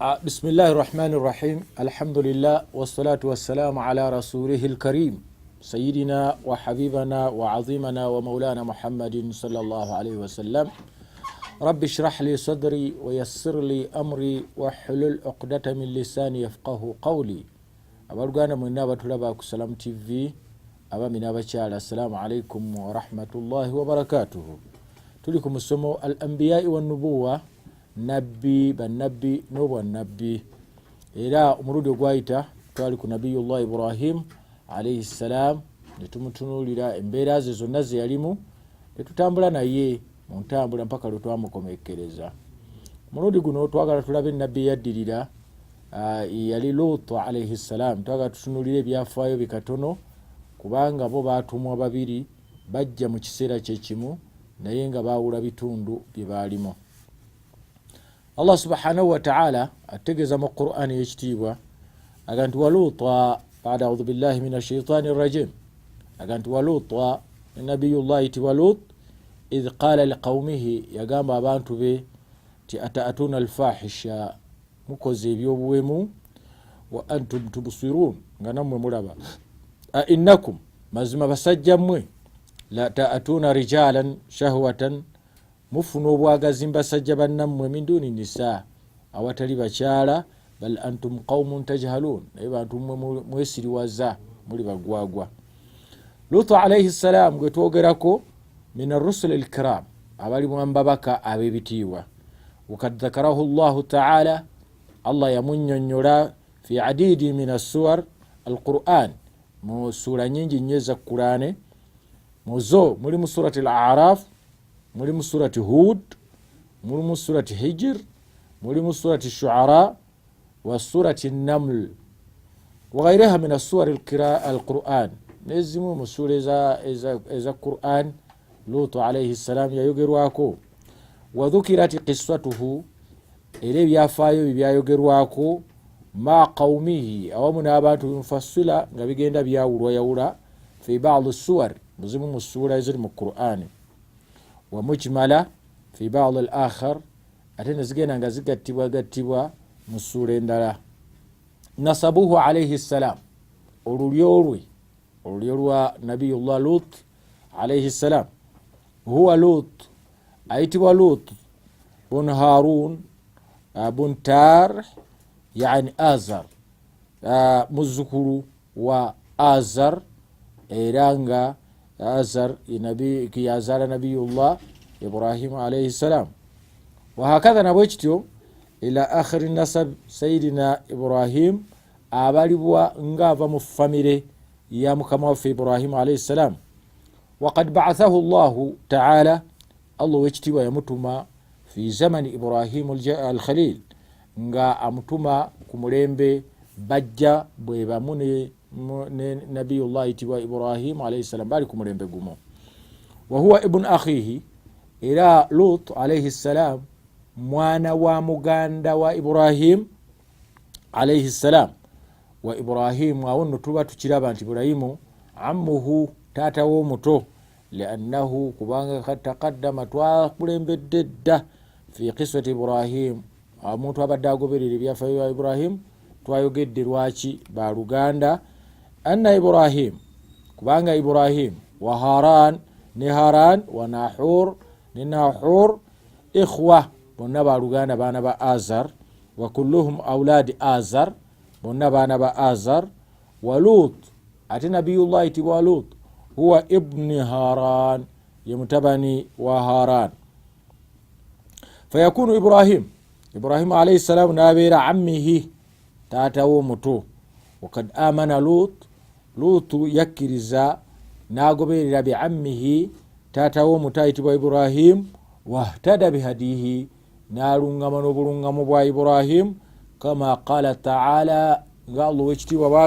بسم الله الرحمن الرحيم الحمد لله والصلاة والسلام على رسوله الكريم سيدنا وحبيبنا وعظيمنا ومولانا محمد صلى الله عليه وسلم رب اشرح لي صدري ويسر لي أمري واحلل عقدة من لساني يفقه قولي abaluganda mwenna abatulaba ku Salam TV abami n'abakyala assalamu alaikum wa rahmatullahi wa barakatuhu. Tuli ku musomo al-anbiya wa nubuwa nabbi bannabbi n'obwannabbi era omulundi ogwayita twali ku nabiyullah Ibrahim alayhi salam ne tumutunuulira embeera ze zonna ze yalimu ne tutambula naye mu ntambula mpaka lwe twamukomekereza. Omulundi guno twagala tulabe nabbi yaddirira yali Lut alayhi salam. Twagala tutunulire ebyafaayo bikatono kubanga bo baatumwa babiri bajja mu kiseera kyekimu naye nga baawula bitundu bye baalimu. Allah subhanahu wa ta'ala ategeza mu Qur'ani y'ekitiibwa aga nti wa Luta ba'da a'udhu billahi minash shaitani rrajim aga nti wa Luta nabiyullahi ti wa Lut idh qala liqaumihi yagamba abantu be ti ata'atuna alfahisha mukoze ebyobuwemu wa antum tubsirun nga nammwe mulaba a innakum mazima basajja mmwe la ta'atuna rijalan shahwatan mufuna obwagazi mbasajja bannammwe min duni nisa awatali bakyala bal antum qaumun tajhalun naye bantu mmwe mwesiriwaza muli bagwagwa. Lutu alayhi salam gwe twogerako min ar-rusul al-kiram abali mwambabaka ab'ebitiibwa wakad dhakarahu Allahu ta'ala Allah yamunnyonnyola fi adidi min as-suwar al-Qur'an mu sura nyingi nnyo za Qur'ane muzo mulimu surati al-A'raf mulimu surati Hud mulimu surati Hijr mulimu surati Shu'ara wa surati Naml wa ghayriha min as-suwar al-Qur'an nezimu mu sura eza Qur'an Lutu alayhi salam yayogerwako wa dhukirati qissatuhu era ebyafaayo byayogerwako ma qaumihi awamu n'abantu bimufassila nga bigenda byawulwayawula fi ba'd suwar muzimu mu sura eziri mu Qur'ani wa mujmala fi ba'd al-akhar ate nezigenda nga zigattibwa mu sura endala. Nasabuhu alayhi salam olulyo lwa nabiyullah Lut alayhi salam huwa Lut ayitibwa Lut bun Harun bun Tarh yani Azar muzukuru wa Azar era nga Azar yazala nabiyullah Ibrahim alayhi salam wa hakadha nabwekityo ila akhir nasab sayidina Ibrahim abalibwa ngava mu famire ya mukama waffe Ibrahim alayhi salam waqad ba'athahu Allah ta'ala Allah wekitibwa yamutuma fi zamani Ibrahim al-Khalil nga amutuma ku mulembe bajja bwe bamu ne nabiyullah itibwa Ibrahim alayhi salam bali ku mulembe gumo wa huwa ibn akhihi era Lut alayhi salam mwana wa muganda wa Ibrahim alayhi salam wa Ibrahim awonno tuba tukiraba nti Ibrahimu ammuhu tata wo muto liannahu kubanga kad taqaddama twakulembedde dda fi qissati Ibrahim omuntu abadde agoberera ebyafaayo bya Ibrahim twayogedde lwaki baluganda anna Ibrahim kubanga Ibrahim wa Haran ne Haran wa Nahur ne Nahur ikhwa bonna baluganda baana ba Azar wa kulluhum awladi Azar bonna baana ba Azar wa Lut ate nabiyullah itibwa Lut huwa ibni Haran ye mutabani wa Haran fayakunu Ibrahim alayhi salam nabeera ammihi taata wo muto wakad amana Lutu yakkiriza nagoberera bi ammihi taata wo muto ayitibwa Ibrahim wahtada bihadihi nalungama n'obulungamu bwa Ibrahim kama qala ta'ala nga Allah wekitiibwa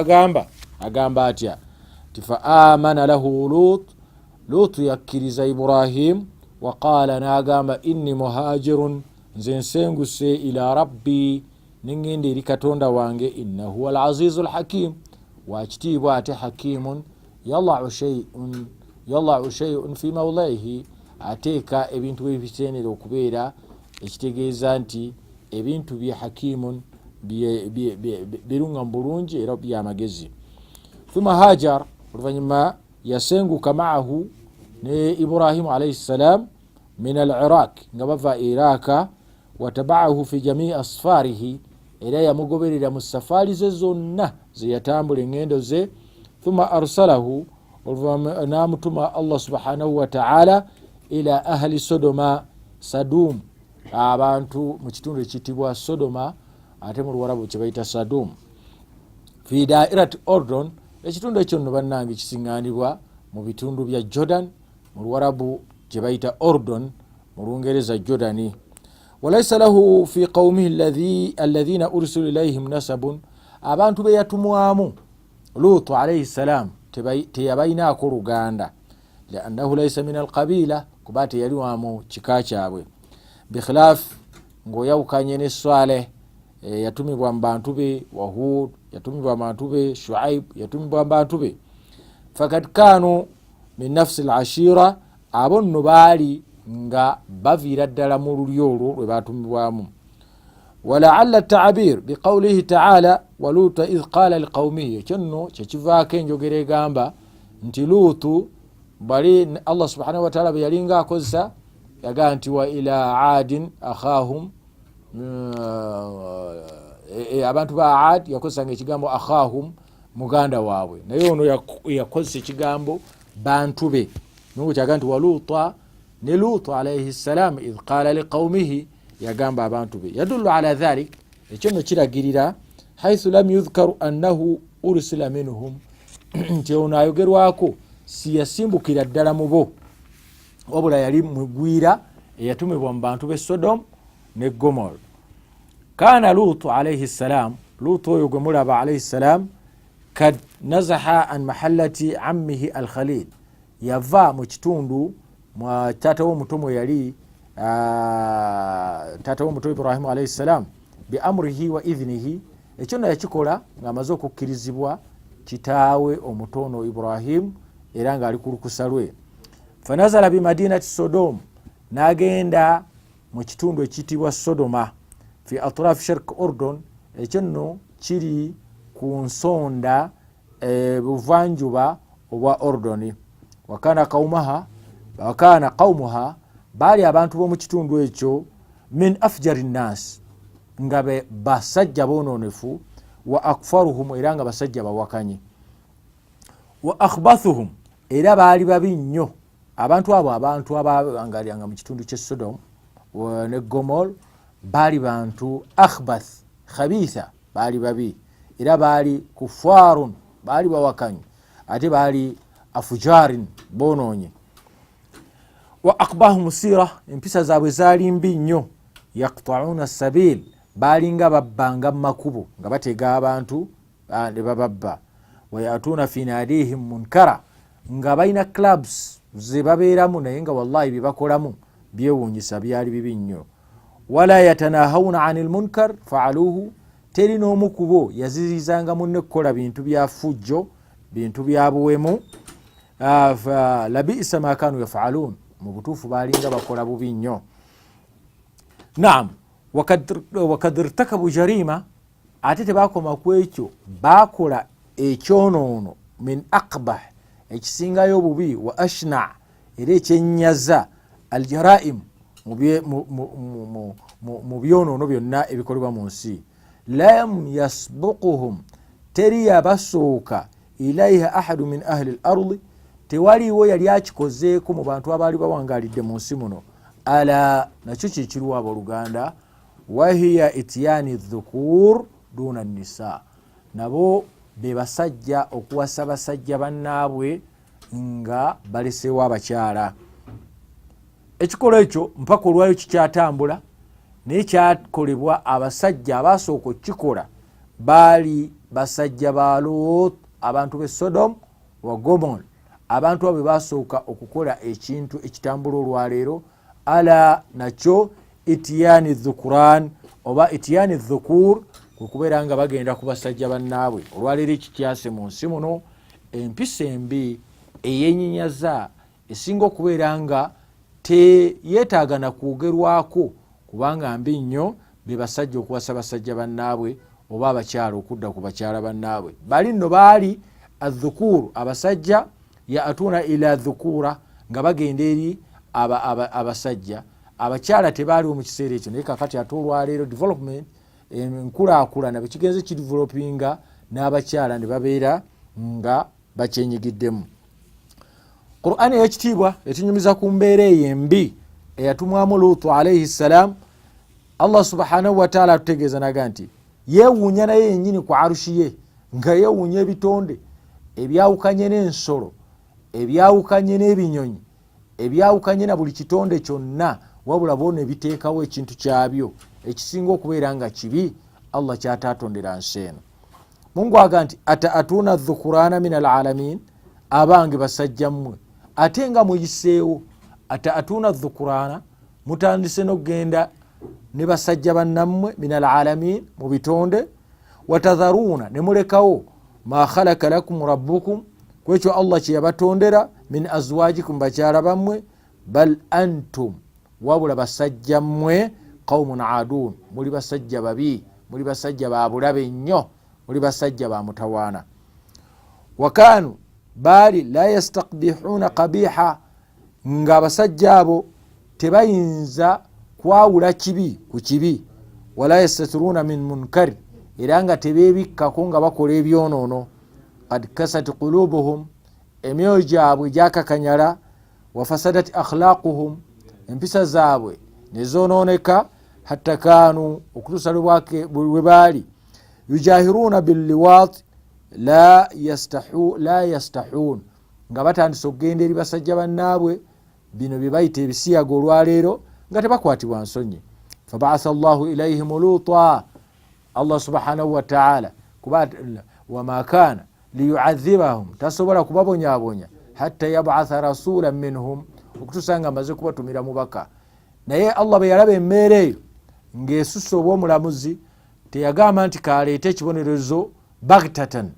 agamba atya fa amana lahu Lut yakkiriza Ibrahim wa qala nagamba inni muhajirun nze nsenguse ila rabbi ningende eri katonda wange innahu al-azizu al-hakim wakitiibwa ate hakimun yallahu shay'un fi mawlaihi ateeka ebintu ebitenera okubeera ekitegeeza nti ebintu bye hakimun birunga bulungi era byamagezi. Thumma hajar, oluvanyuma yasenguka maahu ne Ibrahimu alayhi salam min al-Iraq nga bava Iraka, watabaahu fi jamii asfarihi, era yamugoberera mu safari ze zonna ze yatambula engendo ze. Thumma arsalahu, namutuma Allah subhanahu wa ta'ala ila ahli Sodoma Sadum, abantu mu kitundu ekitibwa Sodoma ate mu Luwarabu kye bayita Sadum, fi dairat Ordon. Ekitundu ekyo nno bannange kisinganibwa mu bitundu bya Jordan, mu Luwarabu kye bayita Ordon, mu Lungereza Jordani. Walaysa lahu fi qawmihi alladhina ursilu ilayhim nasabun, abantu be yatumwamu Lutu alayhi salam teyabayinaako luganda, liannahu laysa min alqabila, kuba teyali wamu kika kyabwe. Bikhilaf ng'oyawukanye ne Saleh, yatumibwa mu bantu be, wa Hud yatumibwa mu bantu be, Shuaib yatumibwa mu bantu be. Fakad kanu min nafsi al-ashira, abo nno baali nga baviira ddala mu lulyo olwo lwe batumibwamu. Walaalla ta'bir biqawlihi ta'ala wa Luta idh qala liqawmihi, ekyo nno kyekivaako enjogera egamba nti Lutu bali Allah subhanahu wa ta'ala bwe yalinga akozesa yagaa nti wa ila adin akhahum, abantu ba Ad yakozesanga ekigambo akhahum, muganda waabwe, naye ono yakozesa ekigambo bantu be, nungu kyagaa nti wa Luta ne Lutu alayhi salam idh qala liqawmihi, yagamba abantu be. Yadullu ala dhalik, ekyo nno kiragirira haithu lam yudhkaru annahu ursila minhum, nti ono ayogerwako si yasimbukira ddala mu bo, wabula yali mugwira eyatumibwa mu bantu be Sodom ne Gomor. Kana Lutu alayhi salam, Lutu oyo gwe mulaba alayhi salam, kad nazaha an mahallati ammihi al-Khalil, yava mu kitundu mwa tata w'omutomo yali tata w'omuto Ibrahimu alayhi salam, bi amrihi wa idhnihi, ekyo na yakikola ng'amaze okukkirizibwa kitaawe omutono Ibrahimu era ng'ali ku lukusa lwe. Fanazala bi madinati Sodom, n'agenda mu kitundu ekitibwa Sodoma, fi atraf sharq Ordon, ekyo nno kiri ku nsonda buvanjuba obwa Ordoni. Wakana qawmuha, baali abantu b'omu kitundu ekyo min afjari nnas, nga be basajja boononefu, wa akfaruhum, era nga basajja bawakanyi, wa akhbathuhum, era baali babi nnyo. Abantu abo abantu ababangaliranga mu kitundu kye Sodom ne Gomor baali bantu akhbath khabitha, baali babi, era baali kufarun, baali bawakanyi, ate baali afujarin, boononye. Wa aqbahum sira, empisa zaabwe zaali mbi nnyo. Yaqta'una sabil, baali nga babbanga mu makubo nga batega abantu ne bababba. Wa yatuna fi nadihim munkara, nga balina clubs ze babeeramu naye nga wallahi bye bakolamu byewuunyisa, byali bibi nnyo. Wala yatanahawuna anil munkar fa'aluhu, teri n'omu ku bo yazirizanga munne kukola bintu bya fujjo, bintu bya buwemu. Labisa ma kanu yaf'alun, mu butuufu baalinga bakola bubi nnyo. Naam, wakad irtakabu jarima, ate tebakoma ku ekyo, bakola ekyonoono min aqbah, ekisingayo obubi, wa ashna, era ekyenyaza, aljaraim, mu byonoono byonna ebikolebwa mu nsi. Lam yasbuquhum, teri yabasooka, ilaiha ahadu min ahli al-ardi, tewaliwo yali akikozeeko mu bantu abaali bawangalidde mu nsi muno. Ala, nakyo kyekiruwa abooluganda, wahiya itiyani dhukur duna nisa, nabo be basajja okuwasa basajja bannaabwe nga baleseewo abakyala. Ekikola ekyo mpaka olwayo kikyatambula, naye kyakolebwa abasajja abasooka okukikola baali basajja ba Lut, abantu be Sodom wa Gomor, abantu abo basooka okukola ekintu ekitambula olwaleero. Ala, nakyo itiyani dhukuran oba itiyani dhukur, kukubeera nga bagenda ku basajja bannaabwe. Olwaleero ekikyase mu nsi muno, empisa embi eyenyenyaza esinga okubeera nga teyeetaaga na kwogerwako kubanga mbi nnyo, be basajja okuwasa basajja bannaabwe oba abakyala okudda ku bakyala bannaabwe. Bali nno baali adhukuru abasajja yaatuna ila dhukura nga bagenda eri abasajja. Abakyala tebaaliwo mu kiseera ekyo, naye kakati ate olwaleero development enkulaakulana bekigenze kidevelopinga n'abakyala ne babeera nga bakyenyigiddemu. Qur'an ey'ekitiibwa etunyumiza ku mbeera eyo embi eyatumwamu Luutu alayhi salam. Allah subhanahu wa ta'ala atutegeeza naga nti yeewuunya naye yennyini ku arushi ye, nga yeewuunya ebitonde ebyawukanye n'ensolo, ebyawukanye n'ebinyonyi, ebyawukanye na buli kitonde kyonna, wabula bo ne biteekawo ekintu kyabyo ekisinga okubeera nga kibi. Allah kyataatondera nsi eno. Mungu aga nti ataatuna dhukurana min alalamin, abange basajja mmwe ate nga muyiseewo. Ataatuna dhukurana, mutandise n'okugenda ne basajja bannammwe min alalamin, mu bitonde. Watadharuna, ne mulekawo ma khalaka lakum rabbukum, kwekyo Allah kye yabatondera, min azwajikum, bakyala bammwe. Bal antum, wabula basajja mmwe qaumun adun, muli basajja babi, muli basajja ba bulabe nnyo, muli basajja ba mutawaana. Wakanu, baali la yastaqbihuna qabiha, nga abasajja abo tebayinza kwawula kibi ku kibi. Wala yastatiruna min munkar, era nga tebeebikkako nga bakola ebyonoono. Qad kasat qulubuhum, emyoyo gyabwe gyakakanyala. Wafasadat akhlaquhum, empisa zaabwe nezonooneka. Hatta kanu, okutuusa lwe baali yujahiruna billiwaat la yastahun, nga batandise okugenda eri basajja bannaabwe, bino bye bayita ebisiyaga olwaleero, nga tebakwatibwa nsonyi. Fabaatha Allahu ilaihim Luuta, Allah subhanahu wa ta'ala wama kana liyuadhibahum, tasobola kubabonyaabonya hatta yabaatha rasulan minhum, okutuusa nga amaze kubatumira mubaka. Naye Allah bwe yalaba emmeera eyo ng'esusse obw'omulamuzi, teyagamba nti kaleete ekibonerezo bagtatan,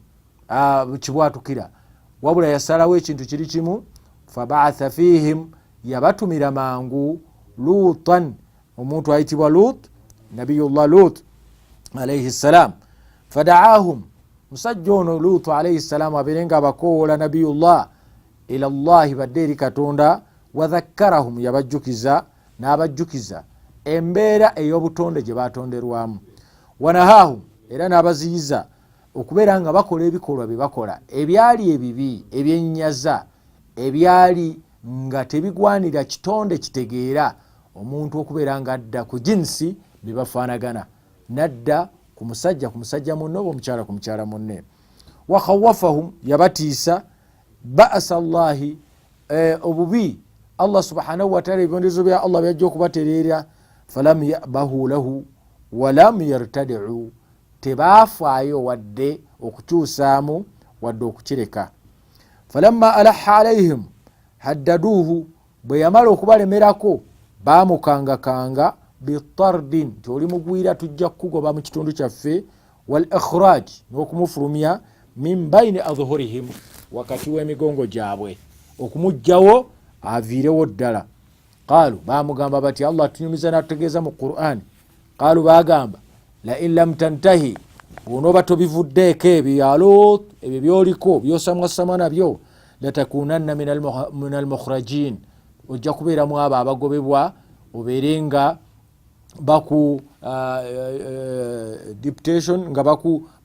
kibwatukira, wabula yasalawo ekintu kiri kimu. Fabaatha fihim, yabatumira mangu Luutan, omuntu ayitibwa Lut, nabiyullah Lut alayhi salam. Fadaahum, musajja ono Luutu alayhi salam abeerenga abakoola nabiyullah ila Allahi, badde eri Katonda. Wadhakkarahum, yabajjukiza n'abajjukiza embeera ey'obutonde gye batonderwamu. Wanahahum, era n'abaziyiza okubeera nga bakola ebikolwa bye bakola ebyali ebibi, ebyenyaza, ebyali nga tebigwanira kitonde kitegeera omuntu okubeera nga adda ku jinsi bye bafaanagana, nadda ku musajja munne oba omukyala ku mukyala munne. Wakhawafahum, yabatiisa ba'asa Allahi, obubi Allah subhanahu wa ta'ala ebibondezo bya Allah byajja okubatereera. Falam yabahu lahu walam yartadi'u, tebaafaayo wadde okukyusaamu wadde okukireka. Falamma alaha alaihim haddaduuhu, bwe yamala okubalemerako baamukangakanga bitardin, nti oli mugwira tujja kukugoba mu kitundu kyaffe. Wal ikhraj, n'okumufulumya min baini adhuhurihim, wakati w'emigongo gyabwe, okumugjawo aviirewo ddala. Qaalu, baamugamba bati, Allah tunyumiza n'atutegeeza mu Qur'an. Qaalu, baagamba la in lam tantahi, bw'onooba tobivuddeeko ebyo ya Lut, ebyo byoliko byosamwasama nabyo, latakunanna min almukhrajin, ojja kubeeramu abo abagobebwa, obeerenga baku deputation, nga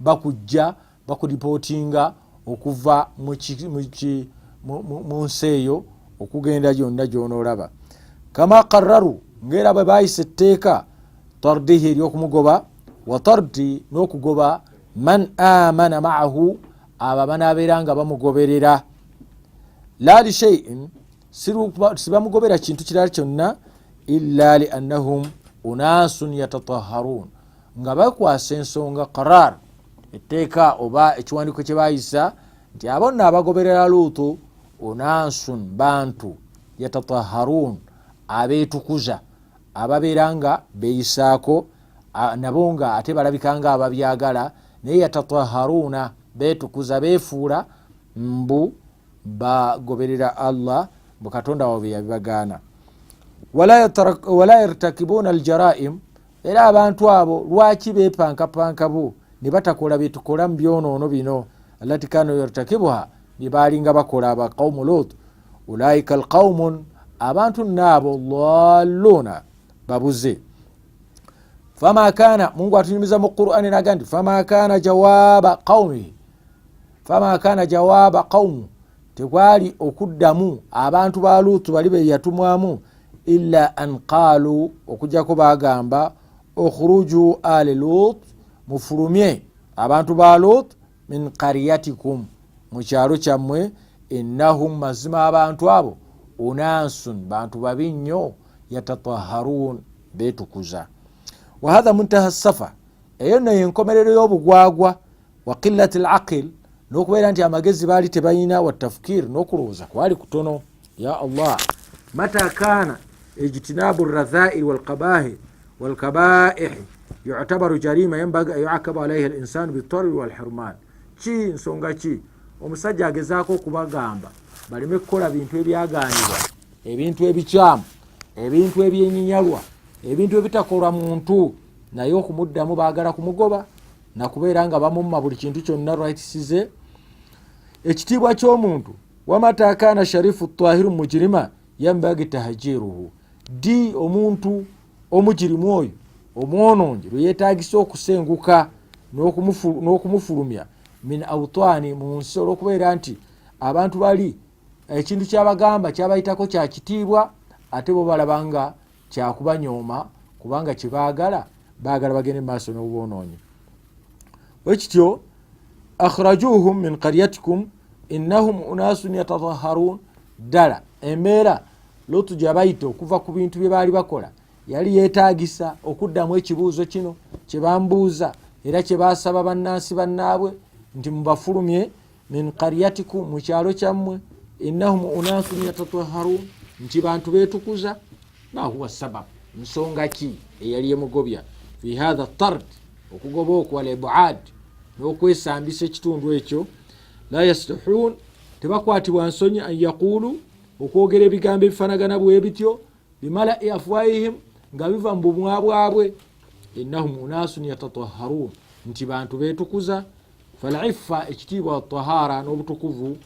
bakujja bakudipotinga okuva mu nsi eyo okugenda gyonna gy'onoolaba. Kama qarraru, ng'era bwe baayisa etteeka, tardihi, ery'okumugoba, wa tardi, n'okugoba man amana ma'ahu, abo abanaabeera nga bamugoberera. La li shay'in, sibamugobera kintu kirala kyonna, illa li annahum unaasun yatatahharun, nga bakwasa ensonga qarar, etteeka oba ekiwandiiko kye baayisa nti abo nno abagoberera Luutu unaasun, bantu, yatatahharun, abeetukuza, ababeera nga beeyisaako, nabo nga ate balabika nga ababyagala, naye yatatahharuna, beetukuza, beefuula mbu bagoberera Allah, mu Katonda waabwe yabibagaana. Wala yartakibuna aljaraim, era abantu abo lwaki beepankapanka bo, ne batakola byetukola mu byonoono bino allati kanu yartakibuha bye baalinga bakola aba qawmu Lut. Ulaika alqawmun abantu naabo dhalluuna babuze. Fama kana Mungu atunyumiza mu Qur'ani nagandi fama kana jawaba qawmi fama kana jawaba qawmu tekwali okuddamu abantu ba Lutu bali be yatumwamu illa an qalu okujjako bagamba okhruju ali Lut mufulumye abantu ba Lut min qaryatikum mu kyalo kyammwe innahum mazima abantu abo unasun bantu babi nnyo yatatahharun betukuza. Wa hadha muntaha safa eyo nayo enkomerero y'obugwagwa wa qillati al-aql n'okubeera nti amagezi baali tebalina wa tafkir n'okulowooza kwali kutono. Ya Allah mata kana ijtinabu ar-radha'il wal qaba'ih yu'tabaru jarima yanbaghi an yu'aqaba alayha al-insan bit-tarri wal hirman. Ki nsonga ki omusajja agezaako okubagamba baleme kukola bintu ebyaganibwa, ebintu ebikyamu, ebintu ebyenyinyalwa, ebintu ebitakolwa muntu naye okumuddamu baagala kumugoba nakubeera nga bamumma buli kintu kyonna rightisize. Ekitiibwa ky'omuntu wamata kana sharifu tahiru mujirima yambagi tahajiruhu di omuntu omujirimu oyo omwonoonyi lwe yeetagisa okusenguka n'okumufulumya min awtani mu nsi olw'okubeera nti abantu bali ekintu kyabagamba kyabayitako kya kitiibwa ate bo balabanga kyakubanyooma kubanga kyebaagala baagala bagende mu maaso n'obwonoonyi. Bwekityo akhrajuhum min qaryatikum innahum unasun yatatahharun. Ddala embeera Lutu gyabayita okuva ku bintu bye baali bakola yali yeetagisa okuddamu ekibuuzo kino kye bambuuza era kye baasaba bannansi bannaabwe nti mubafulumye min qaryatikum mu kyalo kyammwe innahum unasun yatatahharun nti bantu beetukuza. Ma huwa sabab nsonga ki eyali emugobya fi hadha tard okugoba okwo wal ibuad n'okwesambisa ekitundu ekyo. La yastahun tebakwatibwa nsonyi an yaqulu okwogera ebigambo ebifanagana bwe bityo bimala'i afwahihim nga biva mu bumwa bwabwe innahum unasun yatatahharun nti bantu beetukuza. Fal'iffa ekitiibwa tahara n'obutukuvu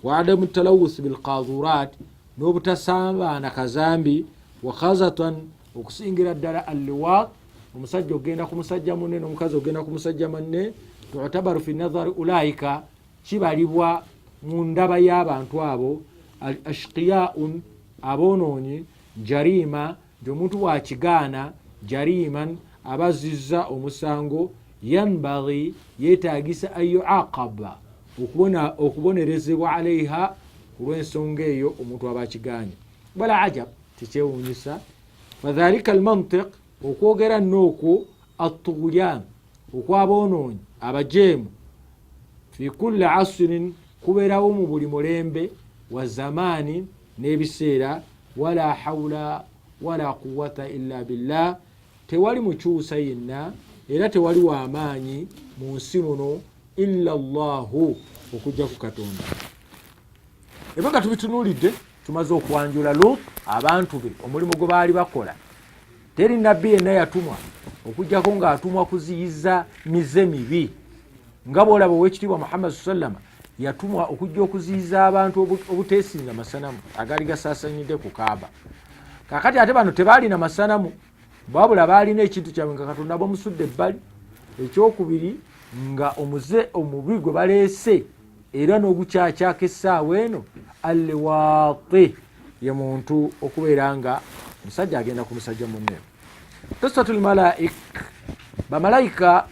wa adamu talawuth bil qadurat n'obutasambana kazambi wa khazatan okusingira ddala al-liwat omusajja ogenda ku musajja munne n'omukazi ogenda ku musajja manne tu'tabaru fi nadhari ulaika kibalibwa mu ndaba y'abantu abo ashqiyaun abonoonyi jarima nti omuntu wakigaana jariman abazizza omusango yanbaghi yeetagisa an yuaqaba okubonerezebwa alaiha ku lw'ensonga eyo omuntu aba akiganye. Wala ajab tekyewuunyisa fadhalika almantiq okwogera n'okwo attughyan okwabonoonyi abajeemu fi kulli asrin kubeerawo mu buli mulembe wa zamaani n'ebiseera. Wala hawla wala quwwata illa billah tewali mukyusa yenna era tewali w'amaanyi mu nsi muno illa Allahu okujja ku Katonda. Eba nga tubitunuulidde tumaze okwanjula Lut abantu be omulimu gwe baali bakola. Teri nabbi yenna yatumwa okujjako ng'atumwa kuziyiza mize mibi nga bw'olaba ow'ekitiibwa Muhammad sallam yatumwa okujja okuziyiza abantu obuteesinga masanamu agaali gasaasanyidde ku Kaaba. Kakati ate bano tebaalina masanamu babula baalina ekintu kyabwe nga Katonda bamusudde ebbali. Ekyokubiri nga omuze omubi gwe baleese era n'ogukyakyaka essaawa eno alliwaati ye muntu okubeera nga musajja agenda ku musajja munne. Qisatul malaik bamalayika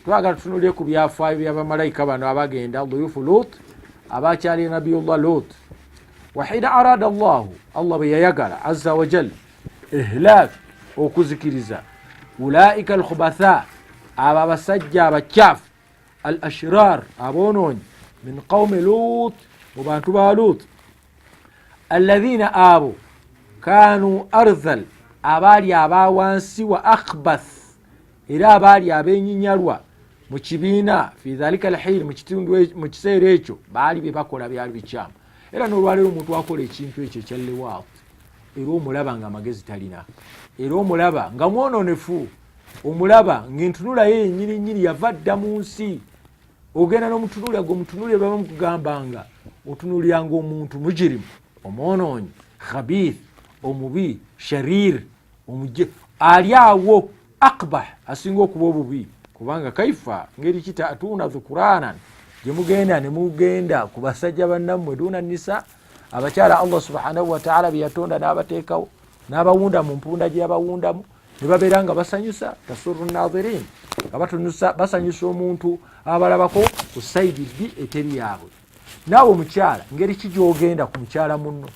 twagala tutunulire ku byafaayo bya bamalayika bano abagenda duyufu Lut abakyali nabiyullah Lut. Wahina arada Allah bwe yayagala azza wa jalla ihlak okuzikiriza ulaika alkhubatha aba abasajja abakyafu al ashrar abonoonyi min qawmi Lut mu bantu ba Lut alladhina abo kanu ardhal abaali abawansi wa akhbath era abaali abenyinyalwa mu kibiina fi dhalika alhil mu kiseera ekyo baali bye bakola byali bikyamu. Era n'olwaleero omuntu akola ekintu ekyo ekyalliwaat era omulaba nga amagezi talina era omulaba nga mwonoonefu omulaba ng'entunula ye nyini yava dda mu nsi ogenda n'omutunulya gwomutunulya baba mukugambanga otunulyanga omuntu mujirimu omwonoonyi khabith omubi sharir omuje ali awo akbah asinga okuba obubi kubanga kaifa ngeri kita atuna dhukuranan jemugenda ne mugenda ku basajja bannammwe duna nisa abakyala Allah subhanahu wa ta'ala byatonda n'abateekawo n'abawunda mu mpunda gye abawundamu ne babeera nga basanyusa tasurru nadhirin abatunusa basanyusa omuntu abalabako ku saidi bi eteri yaabwe naawe omukyala ngeri kijogenda ku mukyala munno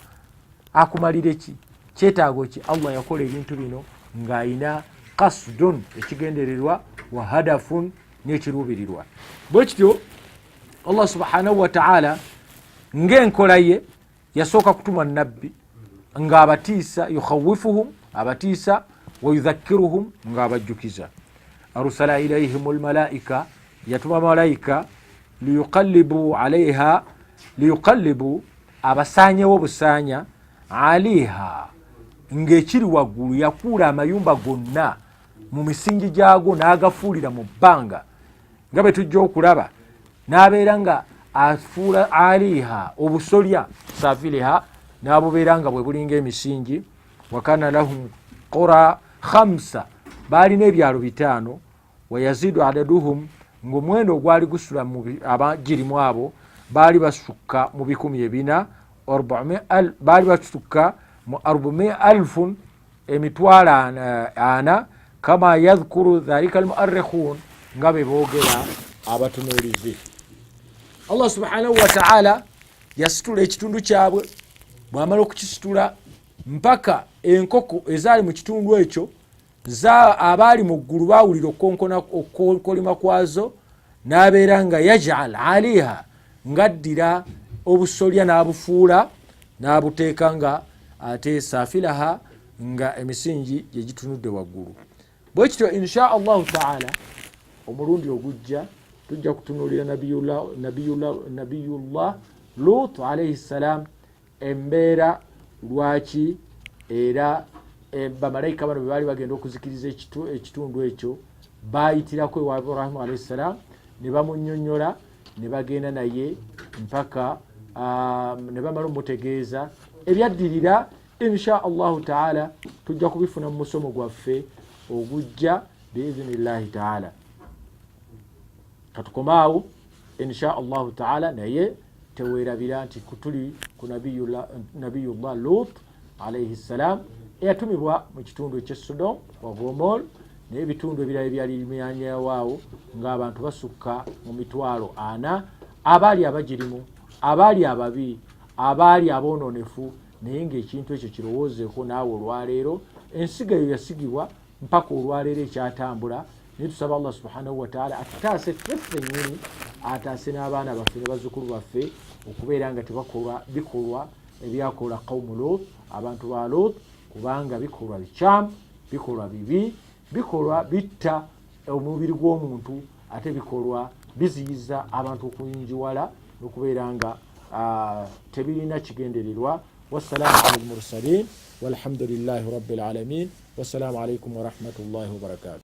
akumalire ki kyetaago ki Allah yakola ebintu bino ng'ayina qasdun ekigendererwa wa hadafun n'ekiruubirirwa bwe kityo Allah subhanahu wa ta'ala ng'enkola ye yasooka kutuma nabbi ng'abatiisa yukhawifuhum abatiisa wa yudhakkiruhum ng'abajjukiza arusala ilayhim almalaika yatuma malaika liyuqallibu alayha liyuqallibu abasanyewo obusanya aliha ng'ekiri waggulu yakuula amayumba gonna mu misingi gyago n'agafuulira mu bbanga nga bwe tujja okulaba n'abeera nga afuula aliha obusolya safiliha n'abubeera nga bwe bulinga emisingi wakana lahum qura khamsa baalina ebyalo 5 wayazidu adaduhum ng'omwendo ogwali gusula abagirimu abo baali basukka mu 400 baali basukka mu 400,000 emitwalo 4 kama yadhkuru dhalika almuarrikhun nga be boogera abatunuulizi. Allah subhanahu wa ta'ala yasitula ekitundu kyabwe bw'amala okukisitula mpaka enkoko ezaali mu kitundu ekyo abaali mu ggulu baawulira okukolima kwazo n'abeera nga yaj'al aliha ngaddira obusolya n'abufuula n'abuteeka nga ate saafilaha nga emisingi gye gitunudde waggulu. Bwe kityo insha Allahu ta'ala omulundi ogujja tujja kutunuulira nabiyullah Lut alayhi salam embeera lwaki era bamalayika bano bwe baali bagenda okuzikiriza ekitundu ekyo bayitirako ewa Ibrahim alayhi salam ne bamunnyonnyola ne bagenda naye mpaka ne bamala omutegeeza ebyaddirira. Insha Allahu ta'ala tujja kubifuna mu musomo gwaffe ogujja biiznillahi ta'ala. Katukomaawo insha Allahu ta'ala naye teweerabira nti tuli ku nabiyullah Lut alayhi salam eyatumibwa mu kitundu ekye Sodom wa Gomor n'ebitundu ebirala ebyali bimyanyaawaawo ng'abantu basukka mu mitwalo 4 abaali abagirimu abaali ababi abaali aboononefu naye ng'ekintu ekyo kirowoozeeko naawe olwaleero ensiga eyo yasigibwa mpaka olwaleero ekyatambula naye tusaba Allah subhanahu wa ta'ala atutaase ffeffe nnyini ataase n'abaana baffe ne bazzukulu baffe okubeera nga tebakolwa bikolwa ebyakola qawmu Lut abantu ba Lut kubanga bikolwa bikyamu bikolwa bibi bikolwa bitta omubiri gw'omuntu ate bikolwa biziyiza abantu okuyinjiwala n'okubeera nga tebirina kigendererwa. Wassalamu ala al-mursalin walhamdulillahi rabbil alamin wassalamu alaikum wa rahmatullahi wa barakatuh.